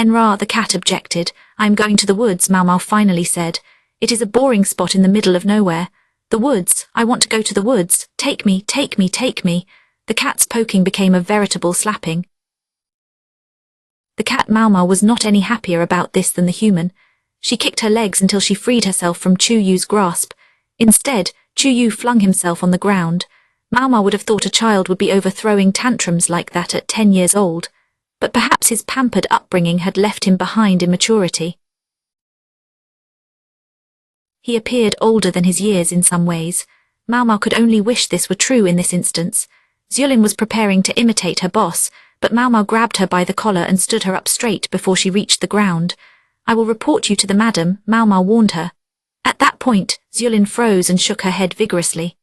Enra, the cat, objected. I'm going to the woods, Maomao finally said. It is a boring spot in the middle of nowhere. The woods, I want to go to the woods. Take me, take me, take me. The cat's poking became a veritable slapping. The cat Maomao was not any happier about this than the human. She kicked her legs until she freed herself from Chu Yu's grasp. Instead, Chu Yu flung himself on the ground. Maomao would have thought a child would be overthrowing tantrums like that at 10 years old, but perhaps his pampered upbringing had left him behind in maturity. He appeared older than his years in some ways. Maomao could only wish this were true in this instance. Xiulin was preparing to imitate her boss, but Maomao grabbed her by the collar and stood her up straight before she reached the ground. I will report you to the madam, Maomao warned her. At that point, Xiulin froze and shook her head vigorously.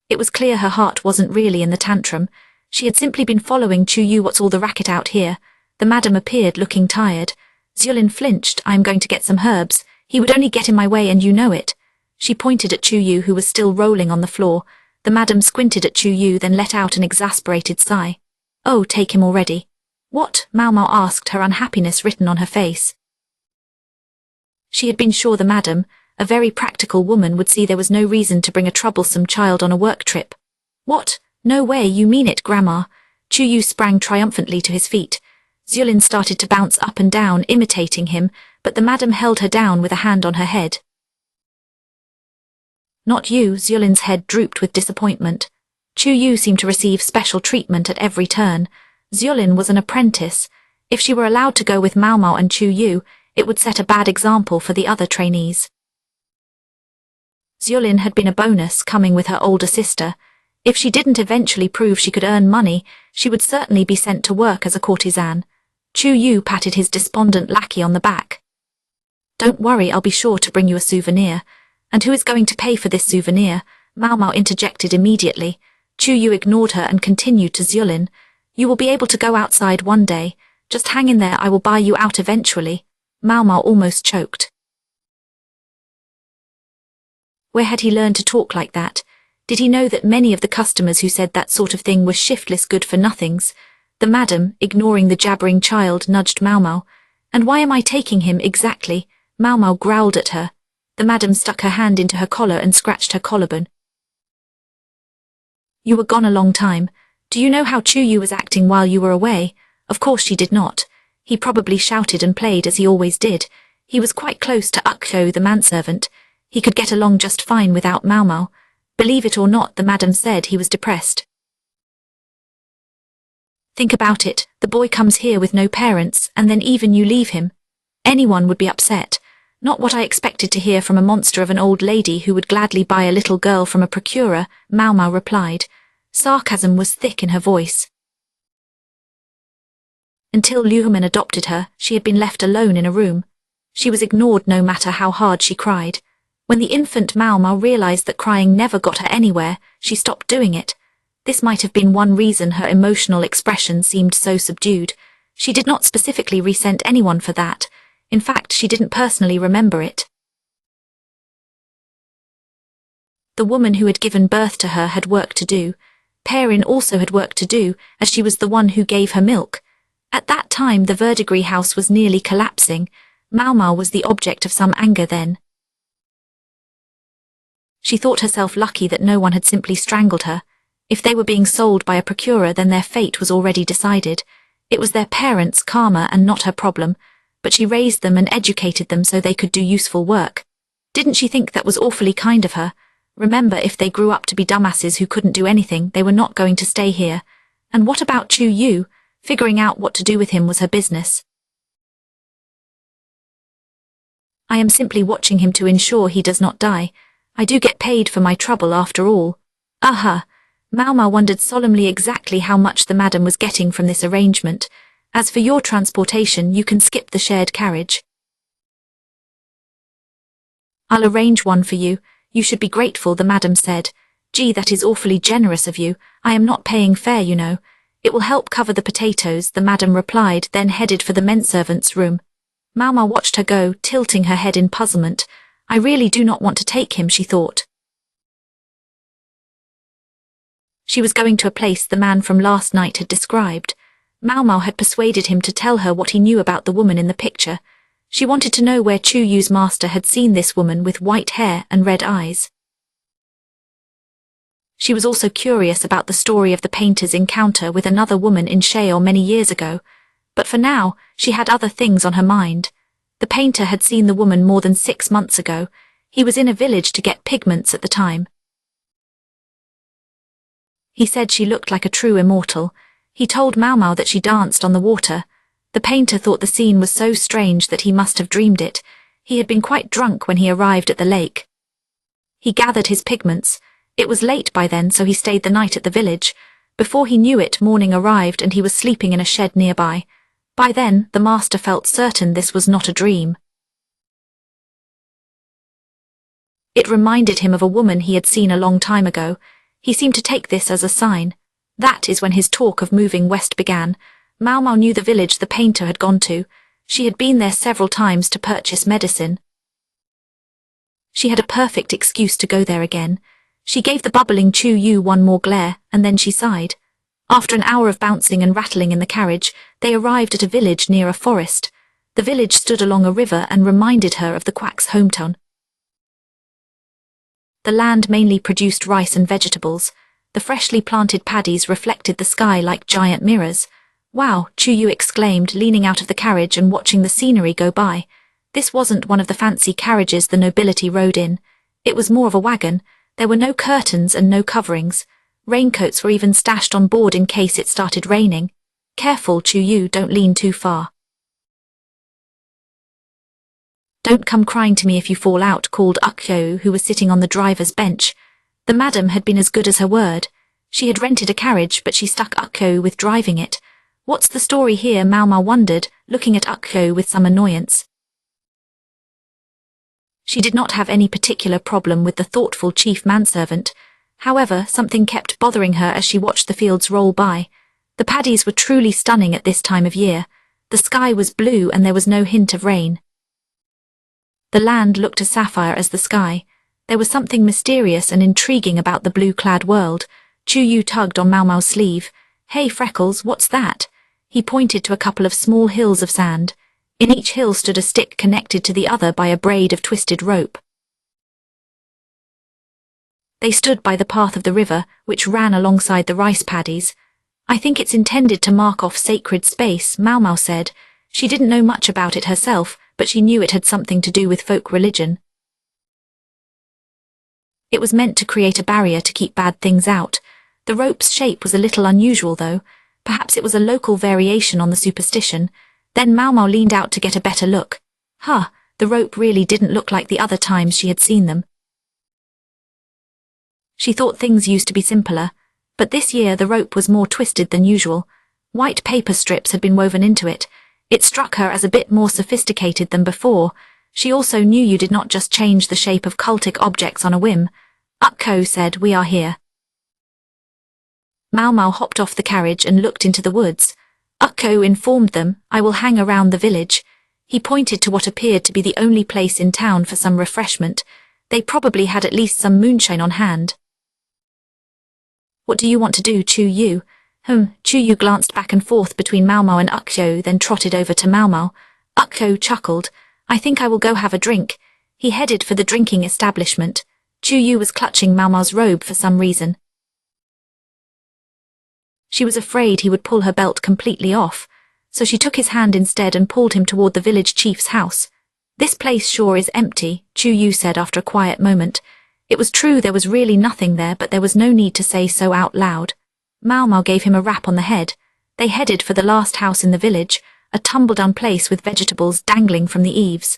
It was clear her heart wasn't really in the tantrum. She had simply been following Chu Yu. What's all the racket out here? The madam appeared looking tired. Xiulin flinched. I'm going to get some herbs. He would only get in my way and you know it. She pointed at Chu Yu, who was still rolling on the floor. The madam squinted at Chu Yu, then let out an exasperated sigh. Oh, take him already. What? Maomao asked, her unhappiness written on her face. She had been sure the madam, a very practical woman, would see there was no reason to bring a troublesome child on a work trip. What? No way, you mean it, Grandma? Chu Yu sprang triumphantly to his feet. Xiulin started to bounce up and down, imitating him, but the madam held her down with a hand on her head. Not you. Xiulin's head drooped with disappointment. Chu Yu seemed to receive special treatment at every turn. Xiulin was an apprentice. If she were allowed to go with Maomao and Chu Yu, it would set a bad example for the other trainees. Xiulin had been a bonus coming with her older sister. If she didn't eventually prove she could earn money, she would certainly be sent to work as a courtesan. Chu Yu patted his despondent lackey on the back. Don't worry, I'll be sure to bring you a souvenir. And who is going to pay for this souvenir? Maomao interjected immediately. Chu Yu ignored her and continued to Xiulin. You will be able to go outside one day. Just hang in there, I will buy you out eventually. Maomao almost choked. Where had he learned to talk like that? Did he know that many of the customers who said that sort of thing were shiftless good-for-nothings? The madam, ignoring the jabbering child, nudged Maomao. And why am I taking him exactly? Maomao growled at her. The madam stuck her hand into her collar and scratched her collarbone. You were gone a long time. Do you know how Chu Yu was acting while you were away? Of course she did not. He probably shouted and played as he always did. He was quite close to Ukko, the manservant. He could get along just fine without Maomao. Believe it or not, the madam said he was depressed. Think about it, the boy comes here with no parents, and then even you leave him. Anyone would be upset. Not what I expected to hear from a monster of an old lady who would gladly buy a little girl from a procurer, Maomao replied. Sarcasm was thick in her voice. Until Liuman adopted her, she had been left alone in a room. She was ignored no matter how hard she cried. When the infant Maomao realized that crying never got her anywhere, she stopped doing it. This might have been one reason her emotional expression seemed so subdued. She did not specifically resent anyone for that. In fact, she didn't personally remember it. The woman who had given birth to her had work to do. Perrin also had work to do, as she was the one who gave her milk. At that time, the verdigris house was nearly collapsing. Maomao was the object of some anger then. She thought herself lucky that no one had simply strangled her. If they were being sold by a procurer, then their fate was already decided. It was their parents' karma and not her problem, but she raised them and educated them so they could do useful work. Didn't she think that was awfully kind of her? Remember, if they grew up to be dumbasses who couldn't do anything, they were not going to stay here. And what about Chu Yu? Figuring out what to do with him was her business. I am simply watching him to ensure he does not die. I do get paid for my trouble after all. Aha! Maomao wondered solemnly exactly how much the madam was getting from this arrangement. As for your transportation, you can skip the shared carriage. I'll arrange one for you. You should be grateful, the madam said. Gee, that is awfully generous of you. I am not paying fare, you know. It will help cover the potatoes, the madam replied, then headed for the menservant's room. Maomao watched her go, tilting her head in puzzlement. I really do not want to take him, she thought. She was going to a place the man from last night had described. Maomao had persuaded him to tell her what he knew about the woman in the picture. She wanted to know where Chu Yu's master had seen this woman with white hair and red eyes. She was also curious about the story of the painter's encounter with another woman in Sheol many years ago, but for now, she had other things on her mind. The painter had seen the woman more than 6 months ago. He was in a village to get pigments at the time. He said she looked like a true immortal. He told Maomao that she danced on the water. The painter thought the scene was so strange that he must have dreamed it. He had been quite drunk when he arrived at the lake. He gathered his pigments. It was late by then, so he stayed the night at the village. Before he knew it, morning arrived and he was sleeping in a shed nearby. By then, the master felt certain this was not a dream. It reminded him of a woman he had seen a long time ago. He seemed to take this as a sign. That is when his talk of moving west began. Maomao knew the village the painter had gone to. She had been there several times to purchase medicine. She had a perfect excuse to go there again. She gave the bubbling Chu Yu one more glare, and then she sighed. After an hour of bouncing and rattling in the carriage, they arrived at a village near a forest. The village stood along a river and reminded her of the quack's hometown. The land mainly produced rice and vegetables. The freshly planted paddies reflected the sky like giant mirrors. Wow, Chu Yu exclaimed, leaning out of the carriage and watching the scenery go by. This wasn't one of the fancy carriages the nobility rode in. It was more of a wagon. There were no curtains and no coverings. Raincoats were even stashed on board in case it started raining. Careful, Chu Yu, don't lean too far. Don't come crying to me if you fall out, called Ukyo, who was sitting on the driver's bench. The madam had been as good as her word. She had rented a carriage, but she stuck Ukyo with driving it. What's the story here? Maomao wondered, looking at Ukyo with some annoyance. She did not have any particular problem with the thoughtful chief manservant. However, something kept bothering her as she watched the fields roll by. The paddies were truly stunning at this time of year. The sky was blue and there was no hint of rain. The land looked as sapphire as the sky. There was something mysterious and intriguing about the blue-clad world. Chu Yu tugged on Maomao's sleeve. Hey, Freckles, what's that? He pointed to a couple of small hills of sand. In each hill stood a stick connected to the other by a braid of twisted rope. They stood by the path of the river, which ran alongside the rice paddies. I think it's intended to mark off sacred space, Maomao said. She didn't know much about it herself, but she knew it had something to do with folk religion. It was meant to create a barrier to keep bad things out. The rope's shape was a little unusual, though. Perhaps it was a local variation on the superstition. Then Maomao leaned out to get a better look. The rope really didn't look like the other times she had seen them. She thought things used to be simpler, but this year the rope was more twisted than usual. White paper strips had been woven into it. It struck her as a bit more sophisticated than before. She also knew you did not just change the shape of cultic objects on a whim. Ukko said, "We are here." Maomao hopped off the carriage and looked into the woods. Ukko informed them, "I will hang around the village." He pointed to what appeared to be the only place in town for some refreshment. They probably had at least some moonshine on hand. "What do you want to do, Chu Yu?" Chu Yu glanced back and forth between Maomao and Ukyo, then trotted over to Maomao. Ukyo chuckled. "I think I will go have a drink." He headed for the drinking establishment. Chu Yu was clutching Maomao's robe for some reason. She was afraid he would pull her belt completely off, so she took his hand instead and pulled him toward the village chief's house. "This place sure is empty," Chu Yu said after a quiet moment. It was true there was really nothing there, but there was no need to say so out loud. Maomao gave him a rap on the head. They headed for the last house in the village, a tumble-down place with vegetables dangling from the eaves.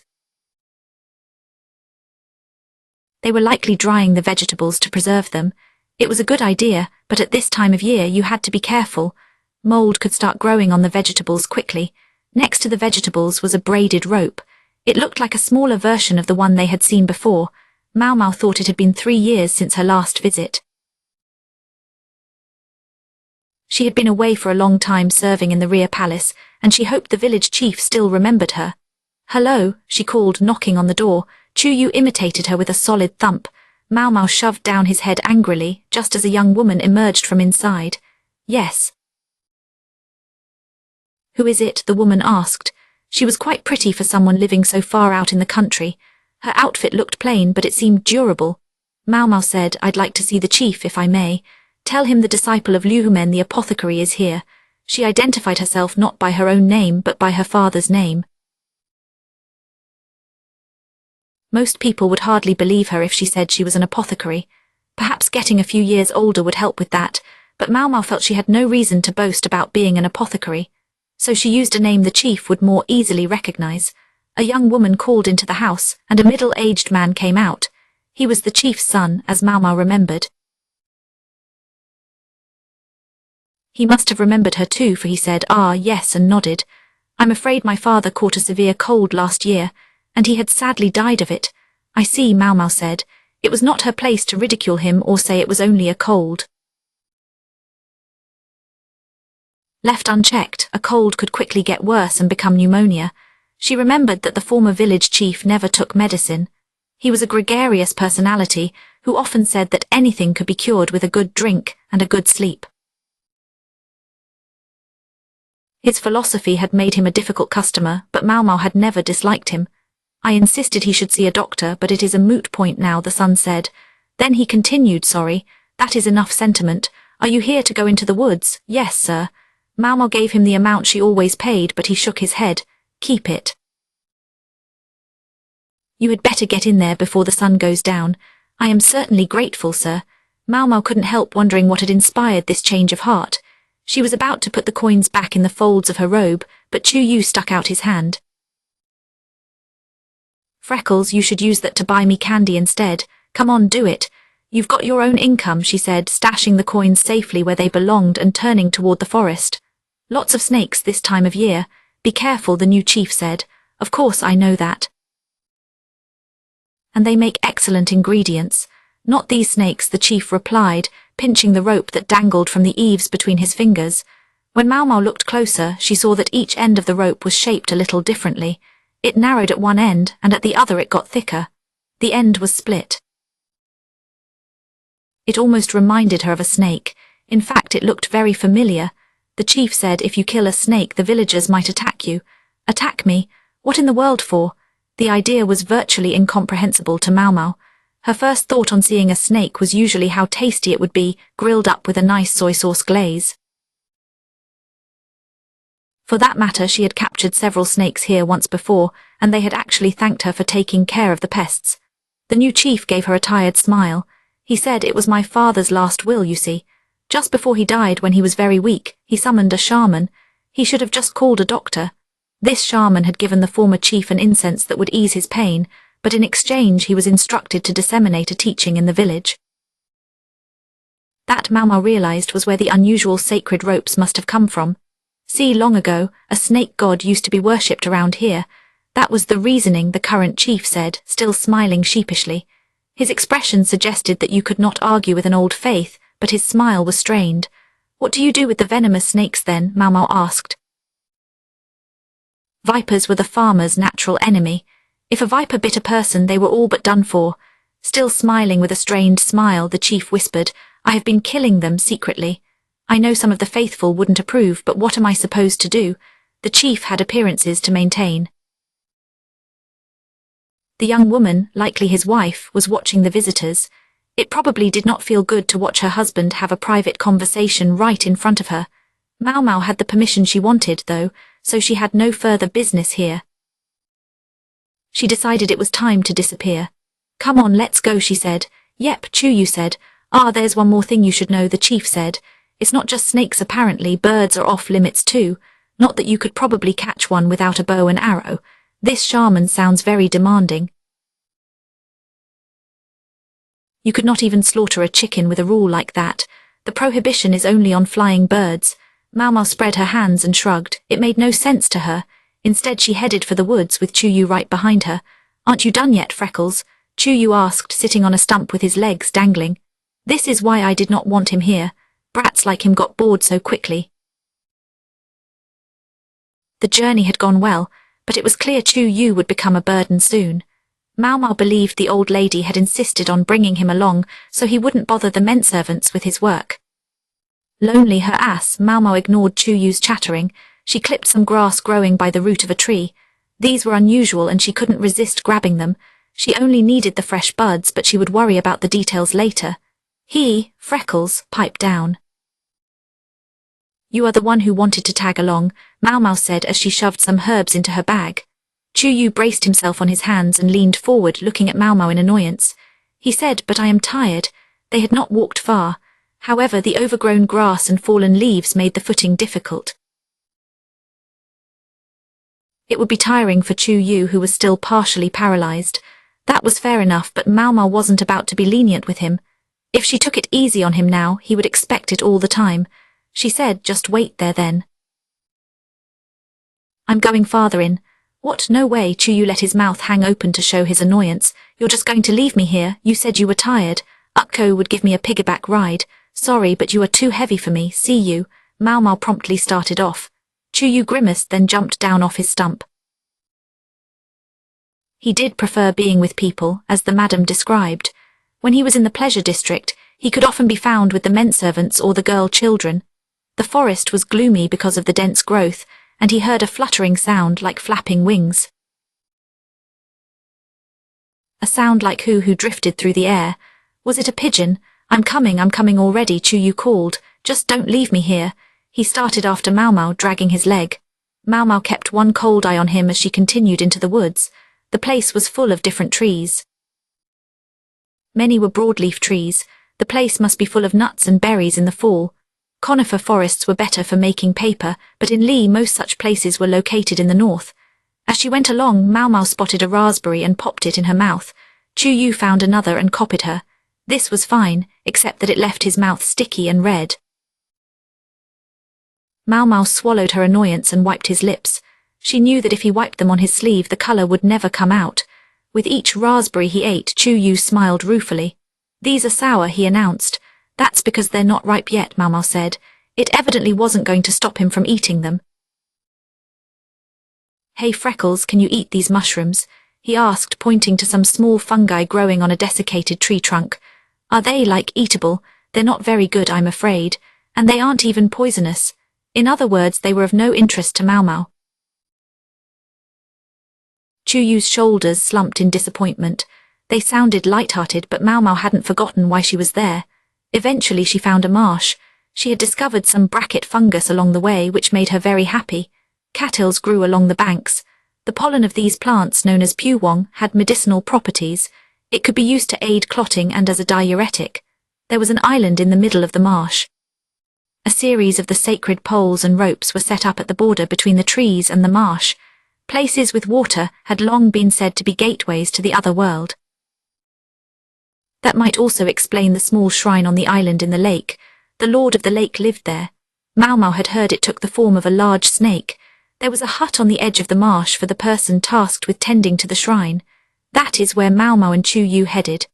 They were likely drying the vegetables to preserve them. It was a good idea, but at this time of year you had to be careful. Mold could start growing on the vegetables quickly. Next to the vegetables was a braided rope. It looked like a smaller version of the one they had seen before. Maomao thought it had been 3 years since her last visit. She had been away for a long time serving in the rear palace, and she hoped the village chief still remembered her. "Hello," she called, knocking on the door. Chu Yu imitated her with a solid thump. Maomao shoved down his head angrily, just as a young woman emerged from inside. "Yes." Who is it? The woman asked. She was quite pretty for someone living so far out in the country. Her outfit looked plain, but it seemed durable. Maomao said, I'd like to see the chief, if I may. Tell him the disciple of Liuhumen the apothecary is here. She identified herself not by her own name, but by her father's name. Most people would hardly believe her if she said she was an apothecary. Perhaps getting a few years older would help with that, but Maomao felt she had no reason to boast about being an apothecary. So she used a name the chief would more easily recognize. A young woman called into the house, and a middle-aged man came out. He was the chief's son, as Maomao remembered. He must have remembered her too, for he said, "Ah, yes," and nodded. "I'm afraid my father caught a severe cold last year, and he had sadly died of it." "I see," Maomao said. It was not her place to ridicule him or say it was only a cold. Left unchecked, a cold could quickly get worse and become pneumonia. She remembered that the former village chief never took medicine. He was a gregarious personality who often said that anything could be cured with a good drink and a good sleep. His philosophy had made him a difficult customer, but Maomao had never disliked him. "I insisted he should see a doctor, but it is a moot point now," the son said. Then he continued, "Sorry, that is enough sentiment. Are you here to go into the woods?" "Yes, sir." Maomao gave him the amount she always paid, but he shook his head. "Keep it. You had better get in there before the sun goes down." "I am certainly grateful, sir." Maomao couldn't help wondering what had inspired this change of heart. She was about to put the coins back in the folds of her robe, but Chu Yu stuck out his hand. "Freckles, you should use that to buy me candy instead. Come on, do it. You've got your own income," she said, stashing the coins safely where they belonged and turning toward the forest. "Lots of snakes this time of year. Be careful," the new chief said. "Of course I know that. And they make excellent ingredients." "Not these snakes," the chief replied, pinching the rope that dangled from the eaves between his fingers. When Maomao looked closer, she saw that each end of the rope was shaped a little differently. It narrowed at one end, and at the other it got thicker. The end was split. It almost reminded her of a snake. In fact, it looked very familiar. The chief said, "If you kill a snake, the villagers might attack you." "Attack me? What in the world for?" The idea was virtually incomprehensible to Maomao. Her first thought on seeing a snake was usually how tasty it would be, grilled up with a nice soy sauce glaze. For that matter, she had captured several snakes here once before, and they had actually thanked her for taking care of the pests. The new chief gave her a tired smile. He said, "It was my father's last will, you see. Just before he died, when he was very weak, he summoned a shaman. He should have just called a doctor. This shaman had given the former chief an incense that would ease his pain, but in exchange he was instructed to disseminate a teaching in the village." That, Maomao realized, was where the unusual sacred ropes must have come from. See, long ago, a snake god used to be worshipped around here. That was the reasoning, the current chief said, still smiling sheepishly. His expression suggested that you could not argue with an old faith, but his smile was strained. "What do you do with the venomous snakes then?" Maomao asked. Vipers were the farmer's natural enemy. If a viper bit a person, they were all but done for. Still smiling with a strained smile, the chief whispered, "I have been killing them secretly. I know some of the faithful wouldn't approve, but what am I supposed to do?" The chief had appearances to maintain. The young woman, likely his wife, was watching the visitors. It probably did not feel good to watch her husband have a private conversation right in front of her. Maomao had the permission she wanted, though, so she had no further business here. She decided it was time to disappear. "Come on, let's go," she said. "Yep," Chu Yu said. "Ah, there's one more thing you should know," the chief said. "It's not just snakes apparently, birds are off limits too. Not that you could probably catch one without a bow and arrow. This shaman sounds very demanding. You could not even slaughter a chicken with a rule like that. The prohibition is only on flying birds." Maomao spread her hands and shrugged. It made no sense to her. Instead, she headed for the woods with Chu Yu right behind her. "Aren't you done yet, Freckles?" Chu Yu asked, sitting on a stump with his legs dangling. "This is why I did not want him here. Brats like him got bored so quickly." The journey had gone well, but it was clear Chu Yu would become a burden soon. Maomao believed the old lady had insisted on bringing him along so he wouldn't bother the menservants with his work. Lonely her ass, Maomao ignored Chu Yu's chattering. She clipped some grass growing by the root of a tree. These were unusual and she couldn't resist grabbing them. She only needed the fresh buds, but she would worry about the details later. Freckles, piped down. You are the one who wanted to tag along, Maomao said as she shoved some herbs into her bag. Chuyu braced himself on his hands and leaned forward, looking at Maomao in annoyance. He said, but I am tired. They had not walked far. However, the overgrown grass and fallen leaves made the footing difficult. It would be tiring for Chuyu, who was still partially paralyzed. That was fair enough, but Maomao wasn't about to be lenient with him. If she took it easy on him now, he would expect it all the time. She said, just wait there then. I'm going farther in. What? No way. Chuyu let his mouth hang open to show his annoyance. You're just going to leave me here? You said you were tired. Ukko would give me a piggyback ride. Sorry, but you are too heavy for me. See you. Maomao promptly started off. Chuyu grimaced, then jumped down off his stump. He did prefer being with people, as the madam described. When he was in the pleasure district, he could often be found with the menservants or the girl children. The forest was gloomy because of the dense growth, and he heard a fluttering sound like flapping wings. A sound like who drifted through the air. Was it a pigeon? I'm coming already, Chuyu called. Just don't leave me here. He started after Maomao, dragging his leg. Maomao kept one cold eye on him as she continued into the woods. The place was full of different trees. Many were broadleaf trees. The place must be full of nuts and berries in the fall. Conifer forests were better for making paper, but in Lee most such places were located in the north. As she went along, Maomao spotted a raspberry and popped it in her mouth. Chuyu found another and copied her. This was fine, except that it left his mouth sticky and red. Maomao swallowed her annoyance and wiped his lips. She knew that if he wiped them on his sleeve, the color would never come out. With each raspberry he ate, Chuyu smiled ruefully. These are sour, he announced. That's because they're not ripe yet, Maomao said. It evidently wasn't going to stop him from eating them. Hey Freckles, can you eat these mushrooms? He asked, pointing to some small fungi growing on a desiccated tree trunk. Are they, like, eatable? They're not very good, I'm afraid. And they aren't even poisonous. In other words, they were of no interest to Maomao. Chuyu's shoulders slumped in disappointment. They sounded light-hearted, but Maomao hadn't forgotten why she was there. Eventually she found a marsh. She had discovered some bracket fungus along the way, which made her very happy. Cattails grew along the banks. The pollen of these plants, known as pewong, had medicinal properties. It could be used to aid clotting and as a diuretic. There was an island in the middle of the marsh. A series of the sacred poles and ropes were set up at the border between the trees and the marsh. Places with water had long been said to be gateways to the other world. That might also explain the small shrine on the island in the lake. The lord of the lake lived there. Maomao had heard it took the form of a large snake. There was a hut on the edge of the marsh for the person tasked with tending to the shrine. That is where Maomao and Chuyu headed.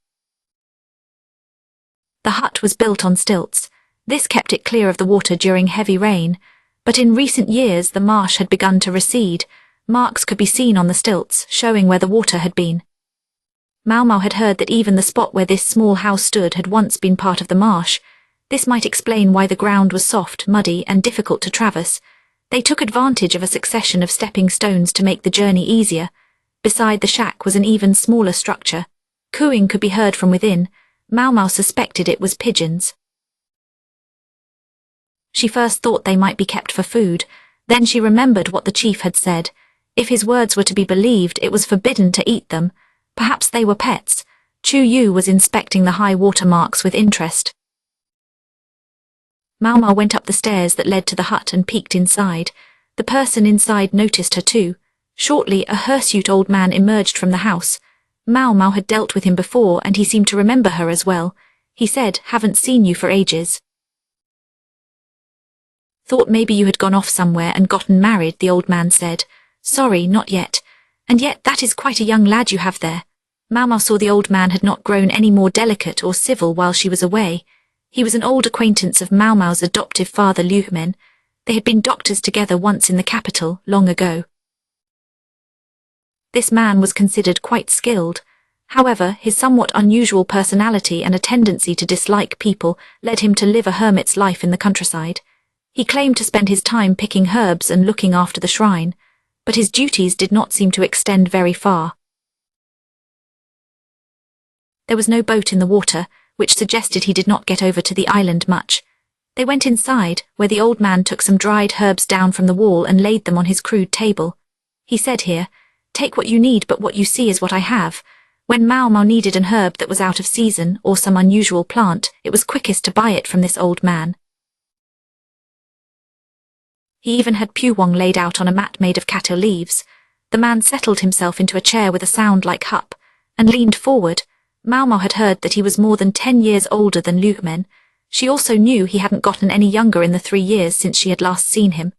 The hut was built on stilts. This kept it clear of the water during heavy rain. But in recent years the marsh had begun to recede. Marks could be seen on the stilts, showing where the water had been. Maomao had heard that even the spot where this small house stood had once been part of the marsh. This might explain why the ground was soft, muddy, and difficult to traverse. They took advantage of a succession of stepping stones to make the journey easier. Beside the shack was an even smaller structure. Cooing could be heard from within. Maomao suspected it was pigeons. She first thought they might be kept for food. Then she remembered what the chief had said. If his words were to be believed, it was forbidden to eat them. Perhaps they were pets. Chuyu was inspecting the high water marks with interest. Maomao went up the stairs that led to the hut and peeked inside. The person inside noticed her too. Shortly, a hirsute old man emerged from the house. Maomao had dealt with him before, and he seemed to remember her as well. He said, "Haven't seen you for ages." "Thought maybe you had gone off somewhere and gotten married," the old man said. "Sorry, not yet. And yet that is quite a young lad you have there." Maomao saw the old man had not grown any more delicate or civil while she was away. He was an old acquaintance of Maomao's adoptive father Liuhmen. They had been doctors together once in the capital, long ago. This man was considered quite skilled. However, his somewhat unusual personality and a tendency to dislike people led him to live a hermit's life in the countryside. He claimed to spend his time picking herbs and looking after the shrine, but his duties did not seem to extend very far. There was no boat in the water, which suggested he did not get over to the island much. They went inside, where the old man took some dried herbs down from the wall and laid them on his crude table. He said here, "Take what you need, but what you see is what I have." When Maomao needed an herb that was out of season or some unusual plant, it was quickest to buy it from this old man. He even had pewong laid out on a mat made of kato leaves. The man settled himself into a chair with a sound like hup, and leaned forward. Maomao had heard that he was more than 10 years older than Luhmen. She also knew he hadn't gotten any younger in the 3 years since she had last seen him.